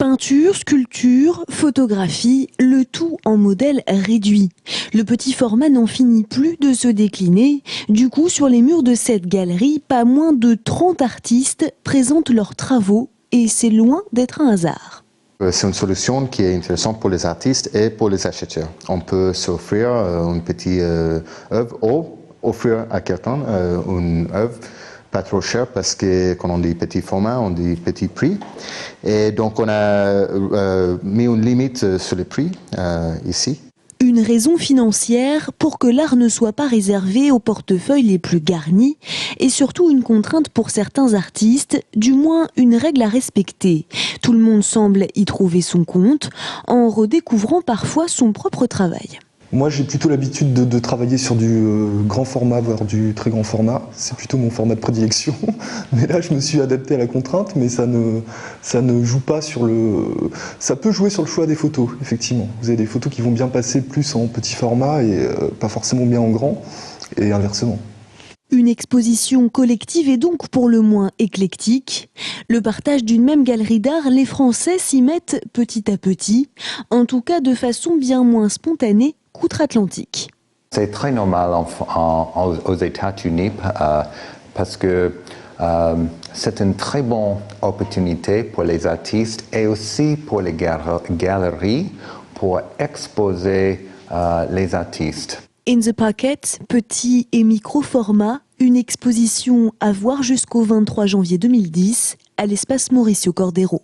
Peinture, sculpture, photographie, le tout en modèle réduit. Le petit format n'en finit plus de se décliner. Du coup, sur les murs de cette galerie, pas moins de 30 artistes présentent leurs travaux et c'est loin d'être un hasard. C'est une solution qui est intéressante pour les artistes et pour les acheteurs. On peut s'offrir une petite œuvre ou offrir à quelqu'un une œuvre pas trop cher parce que quand on dit petit format, on dit petit prix. Et donc on a mis une limite sur les prix ici. Une raison financière pour que l'art ne soit pas réservé aux portefeuilles les plus garnis et surtout une contrainte pour certains artistes, du moins une règle à respecter. Tout le monde semble y trouver son compte en redécouvrant parfois son propre travail. Moi, j'ai plutôt l'habitude de travailler sur du grand format, voire du très grand format. C'est plutôt mon format de prédilection. Mais là, je me suis adapté à la contrainte, mais ça ne joue pas sur le... Ça peut jouer sur le choix des photos, effectivement. Vous avez des photos qui vont bien passer plus en petit format et pas forcément bien en grand, et inversement. Une exposition collective est donc pour le moins éclectique. Le partage d'une même galerie d'art, les Français s'y mettent petit à petit, en tout cas de façon bien moins spontanée qu'outre-Atlantique. C'est très normal aux États-Unis parce que c'est une très bonne opportunité pour les artistes et aussi pour les galeries pour exposer les artistes. In the Pocket, petit et micro-format, une exposition à voir jusqu'au 23 janvier 2010 à l'espace Mauricio Cordero.